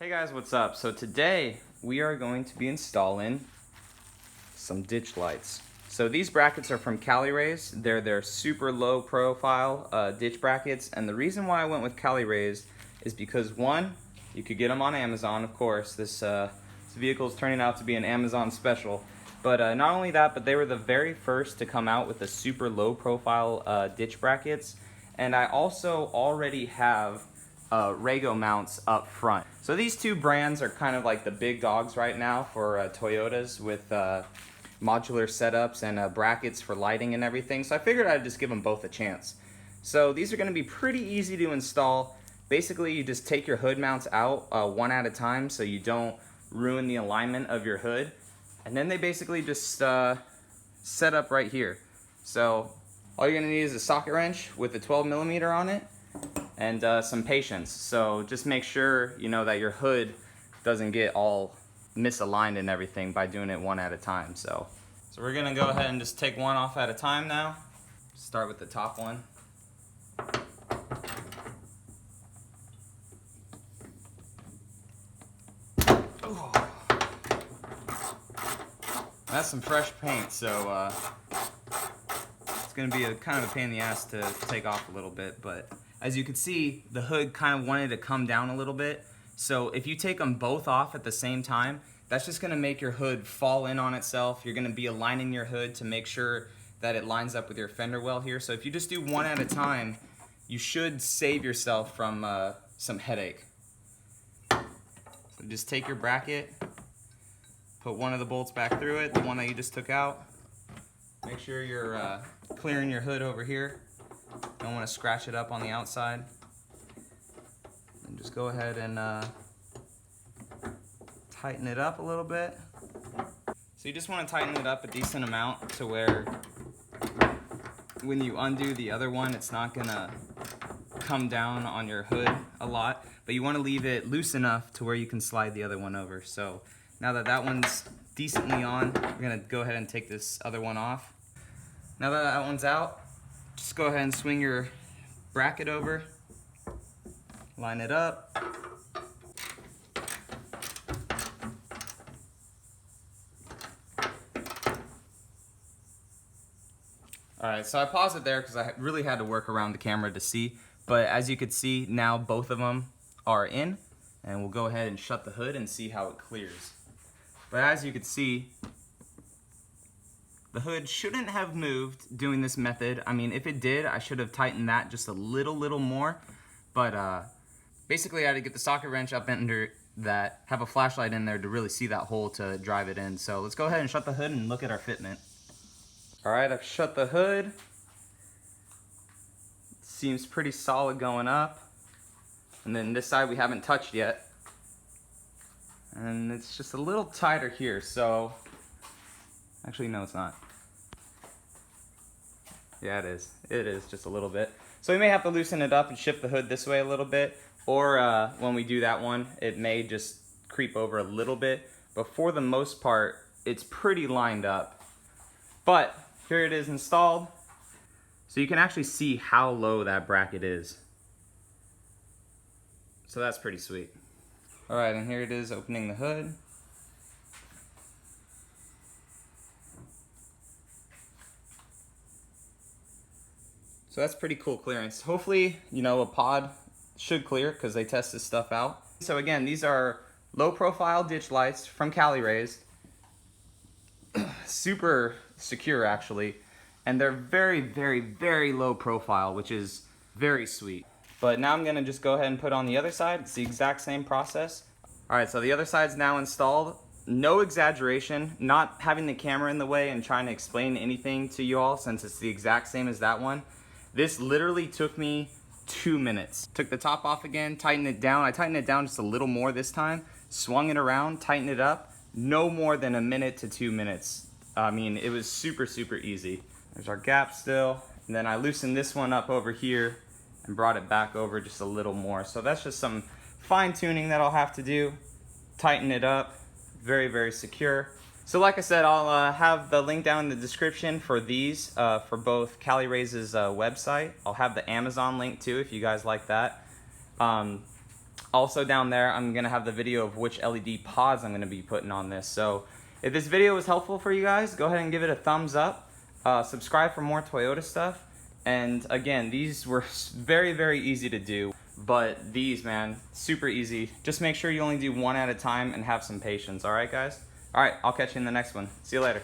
Hey guys, what's up? So today we are going to be installing some ditch lights. So these brackets are from Caliraised. They're their super low profile ditch brackets, and the reason why I went with Caliraised is because one, you could get them on Amazon, of course. This vehicle is turning out to be an Amazon special. But not only that, but they were the very first to come out with the super low profile ditch brackets. And I also already have Rego mounts up front. So these two brands are kind of like the big dogs right now for Toyotas with modular setups and brackets for lighting and everything. So I figured I'd just give them both a chance. So these are going to be pretty easy to install. Basically, you just take your hood mounts out one at a time so you don't ruin the alignment of your hood. And then they basically just set up right here. So all you're going to need is a socket wrench with a 12mm on it and some patience. So just make sure you know that your hood doesn't get all misaligned and everything by doing it one at a time. So we're gonna go ahead and just take one off at a time now. Start with the top one. Oh. That's some fresh paint, so it's gonna be a kind of a pain in the ass to take off a little bit, but as you can see, the hood kind of wanted to come down a little bit. So if you take them both off at the same time, that's just gonna make your hood fall in on itself. You're gonna be aligning your hood to make sure that it lines up with your fender well here. So if you just do one at a time, you should save yourself from some headache. So just take your bracket, put one of the bolts back through it, the one that you just took out. Make sure you're clearing your hood over here. Don't want to scratch it up on the outside. And just go ahead and tighten it up a little bit. So you just want to tighten it up a decent amount to where when you undo the other one, it's not gonna come down on your hood a lot, but you want to leave it loose enough to where you can slide the other one over. So now that that one's decently on, we're gonna go ahead and take this other one off. Now that that one's out, just go ahead and swing your bracket over, line it up. Alright, so I paused it there because I really had to work around the camera to see, but as you can see, now both of them are in, and we'll go ahead and shut the hood and see how it clears. But as you can see, the hood shouldn't have moved doing this method. I mean, if it did, I should have tightened that just a little more, but basically I had to get the socket wrench up under that, have a flashlight in there to really see that hole to drive it in. So let's go ahead and shut the hood and look at our fitment. Alright, I've shut the hood. Seems pretty solid going up. And then this side we haven't touched yet. And it's just a little tighter here, so actually no, it's not. Yeah, it is. It is just a little bit. So we may have to loosen it up and shift the hood this way a little bit, or when we do that one, it may just creep over a little bit, but for the most part, it's pretty lined up. But here it is installed. So you can actually see how low that bracket is. So that's pretty sweet. All right, and here it is opening the hood. So that's pretty cool clearance. Hopefully, you know, a pod should clear because they test this stuff out. So again, these are low profile ditch lights from Caliraised. Super secure actually. And they're very low profile, which is very sweet. But now I'm gonna just go ahead and put on the other side. It's the exact same process. All right, so the other side's now installed. No exaggeration, not having the camera in the way and trying to explain anything to you all since it's the exact same as that one. This literally took me 2 minutes. Took the top off again, tightened it down. I tightened it down just a little more this time, swung it around, tightened it up. No more than 1 minute to 2 minutes. I mean, it was super easy. There's our gap still. And then I loosened this one up over here and brought it back over just a little more. So that's just some fine tuning that I'll have to do. Tighten it up, very secure. So like I said, I'll have the link down in the description for these, for both Caliraised's website. I'll have the Amazon link too if you guys like that. Also down there, I'm gonna have the video of which LED pods I'm gonna be putting on this. So if this video was helpful for you guys, go ahead and give it a thumbs up. Subscribe for more Toyota stuff. And again, these were very, very easy to do. But these, man, super easy. Just make sure you only do one at a time and have some patience. All right, guys? All right, I'll catch you in the next one. See you later.